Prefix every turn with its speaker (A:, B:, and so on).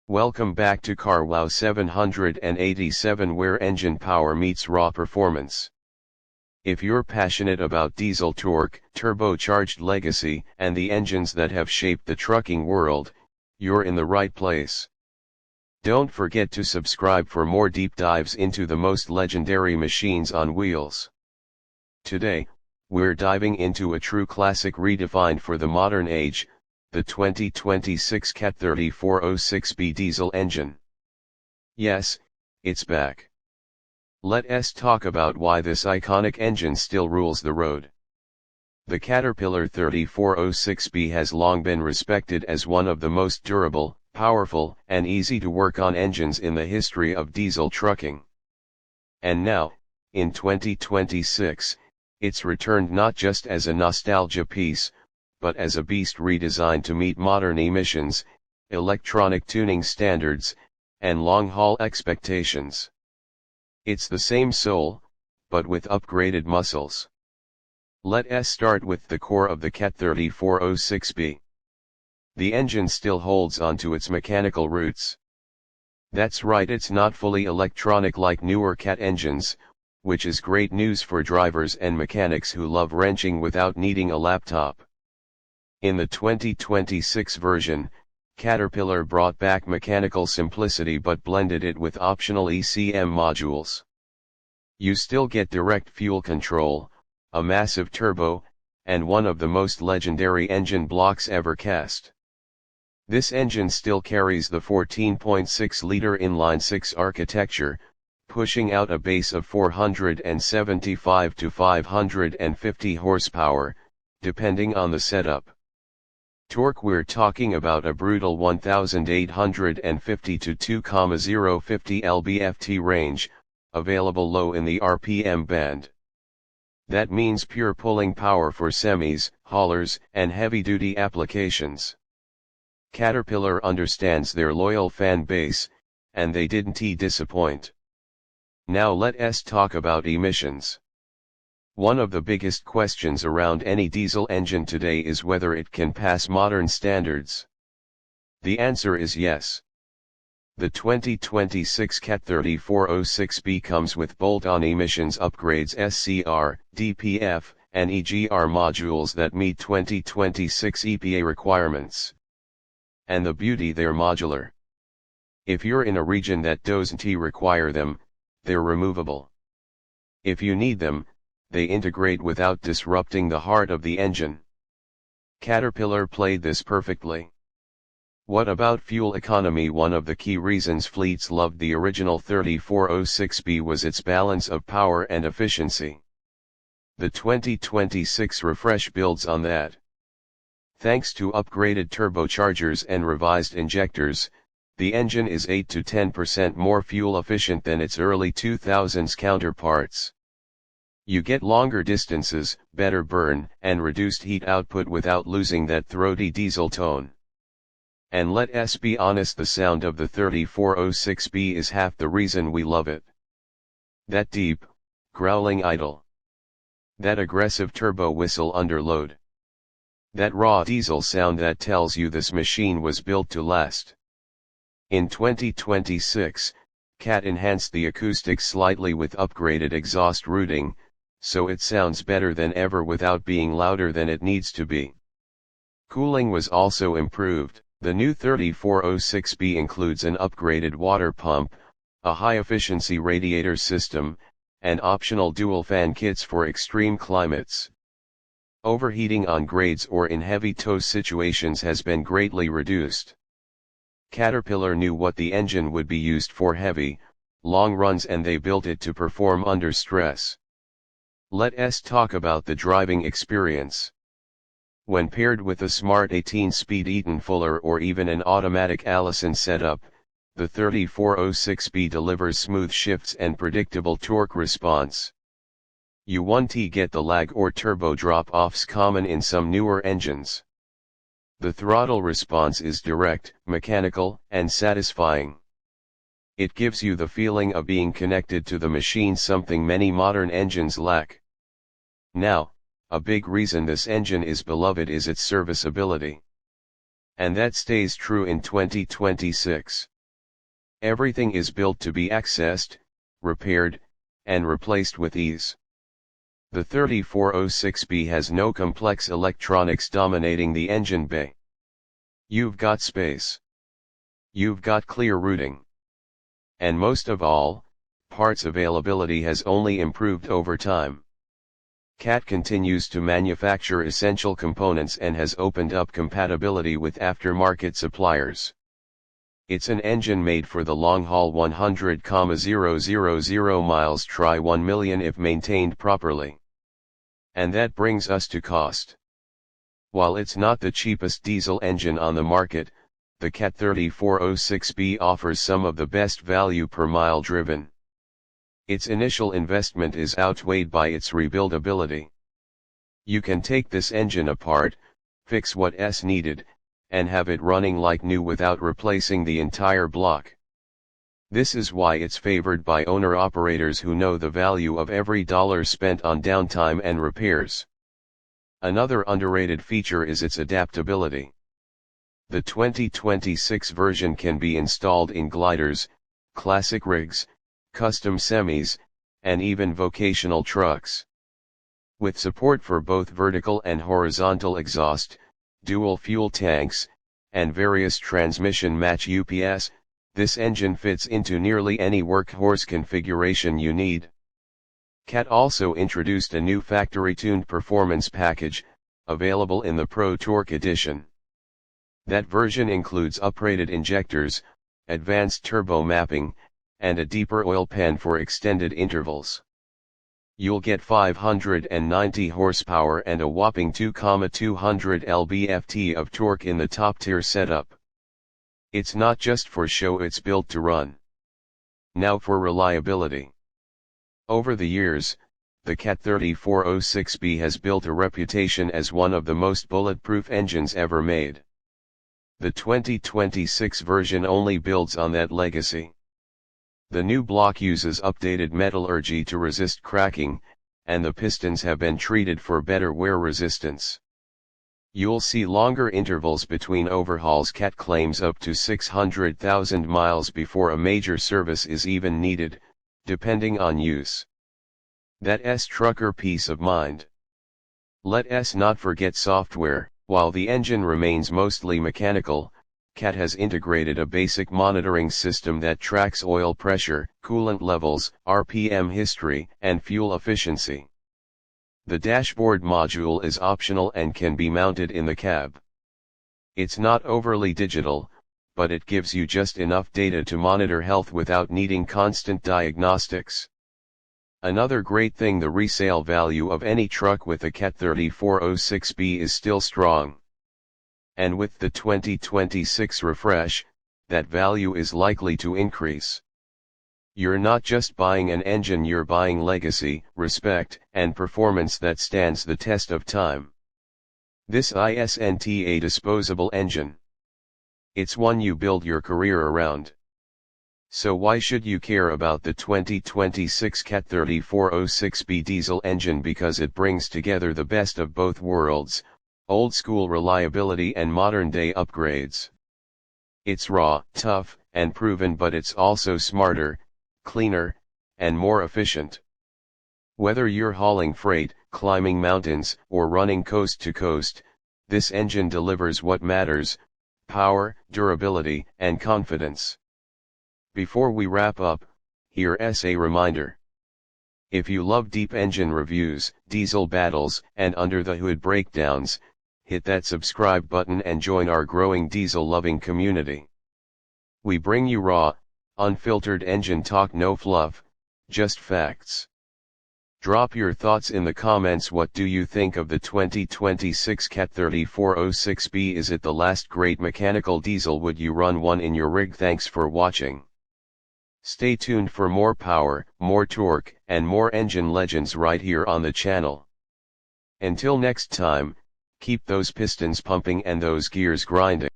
A: Welcome back to Car Wow 787, where engine power meets raw performance. If you're passionate about diesel torque, turbocharged legacy, and the engines that have shaped the trucking world, you're in the right place. Don't forget to subscribe for more deep dives into the most legendary machines on wheels. Today, we're diving into a true classic redefined for the modern age, the 2026 CAT 3406B diesel engine. Yes, it's back. Let's talk about why this iconic engine still rules the road. The Caterpillar 3406B has long been respected as one of the most durable, powerful, and easy to work on engines in the history of diesel trucking. And now, in 2026, it's returned not just as a nostalgia piece, but as a beast redesigned to meet modern emissions, electronic tuning standards, and long-haul expectations. It's the same soul, but with upgraded muscles. Let's start with the core of the CAT 3406B. The engine still holds onto its mechanical roots. That's right, it's not fully electronic like newer CAT engines, which is great news for drivers and mechanics who love wrenching without needing a laptop. In the 2026 version, Caterpillar brought back mechanical simplicity but blended it with optional ECM modules. You still get direct fuel control, a massive turbo, and one of the most legendary engine blocks ever cast. This engine still carries the 14.6-liter inline-six architecture, pushing out a base of 475 to 550 horsepower, depending on the setup. Torque: we're talking about a brutal 1850 to 2,050 lb-ft range, available low in the RPM band. That means pure pulling power for semis, haulers, and heavy-duty applications. Caterpillar understands their loyal fan base, and they didn't disappoint. Now let's talk about emissions. One of the biggest questions around any diesel engine today is whether it can pass modern standards. The answer is yes. The 2026 CAT 3406B comes with bolt-on emissions upgrades, SCR, DPF, and EGR modules that meet 2026 EPA requirements. And the beauty, they're modular. If you're in a region that doesn't require them, they're removable. If you need them, they integrate without disrupting the heart of the engine. Caterpillar played this perfectly. What about fuel economy? One of the key reasons fleets loved the original 3406B was its balance of power and efficiency. The 2026 refresh builds on that. Thanks to upgraded turbochargers and revised injectors, the engine is 8 to 10% more fuel efficient than its early 2000s counterparts. You get longer distances, better burn, and reduced heat output without losing that throaty diesel tone. And let's be honest, the sound of the 3406B is half the reason we love it. That deep, growling idle. That aggressive turbo whistle under load. That raw diesel sound that tells you this machine was built to last. In 2026, CAT enhanced the acoustics slightly with upgraded exhaust routing, so it sounds better than ever without being louder than it needs to be. Cooling was also improved. The new 3406B includes an upgraded water pump, a high-efficiency radiator system, and optional dual fan kits for extreme climates. Overheating on grades or in heavy tow situations has been greatly reduced. Caterpillar knew what the engine would be used for: heavy, long runs, and they built it to perform under stress. Let's talk about the driving experience. When paired with a smart 18-speed Eaton Fuller or even an automatic Allison setup, the 3406B delivers smooth shifts and predictable torque response. You won't get the lag or turbo drop-offs common in some newer engines. The throttle response is direct, mechanical, and satisfying. It gives you the feeling of being connected to the machine, something many modern engines lack. Now, a big reason this engine is beloved is its serviceability. And that stays true in 2026. Everything is built to be accessed, repaired, and replaced with ease. The 3406B has no complex electronics dominating the engine bay. You've got space. You've got clear routing. And most of all, parts availability has only improved over time. CAT continues to manufacture essential components and has opened up compatibility with aftermarket suppliers. It's an engine made for the long haul, 100,000 miles try 1 million if maintained properly. And that brings us to cost. While it's not the cheapest diesel engine on the market, the CAT 3406B offers some of the best value per mile driven. Its initial investment is outweighed by its rebuildability. You can take this engine apart, fix what's needed, and have it running like new without replacing the entire block. This is why it's favored by owner-operators who know the value of every dollar spent on downtime and repairs. Another underrated feature is its adaptability. The 2026 version can be installed in gliders, classic rigs, custom semis, and even vocational trucks. With support for both vertical and horizontal exhaust, dual fuel tanks, and various transmission match UPS, this engine fits into nearly any workhorse configuration you need. CAT also introduced a new factory-tuned performance package, available in the Pro Torque edition. That version includes uprated injectors, advanced turbo mapping, and a deeper oil pan for extended intervals. You'll get 590 horsepower and a whopping 2,200 lb-ft of torque in the top-tier setup. It's not just for show, it's built to run. Now for reliability. Over the years, the CAT 3406B has built a reputation as one of the most bulletproof engines ever made. The 2026 version only builds on that legacy. The new block uses updated metallurgy to resist cracking, and the pistons have been treated for better wear resistance. You'll see longer intervals between overhauls. CAT claims up to 600,000 miles before a major service is even needed, depending on use. That's trucker peace of mind. Let us not forget software. While the engine remains mostly mechanical, CAT has integrated a basic monitoring system that tracks oil pressure, coolant levels, RPM history, and fuel efficiency. The dashboard module is optional and can be mounted in the cab. It's not overly digital, but it gives you just enough data to monitor health without needing constant diagnostics. Another great thing, the resale value of any truck with a CAT 3406B is still strong. And with the 2026 refresh, that value is likely to increase. You're not just buying an engine, you're buying legacy, respect, and performance that stands the test of time. This isn't a disposable engine. It's one you build your career around. So why should you care about the 2026 CAT 3406B diesel engine? Because it brings together the best of both worlds, old-school reliability and modern-day upgrades. It's raw, tough, and proven, but it's also smarter, cleaner, and more efficient. Whether you're hauling freight, climbing mountains, or running coast to coast, this engine delivers what matters: power, durability, and confidence. Before we wrap up, here's a reminder. If you love deep engine reviews, diesel battles, and under-the-hood breakdowns, hit that subscribe button and join our growing diesel-loving community. We bring you raw, unfiltered engine talk, no fluff, just facts. Drop your thoughts in the comments. What do you think of the 2026 CAT 3406B? Is it the last great mechanical diesel? Would you run one in your rig? Thanks for watching. Stay tuned for more power, more torque, and more engine legends right here on the channel. Until next time, keep those pistons pumping and those gears grinding.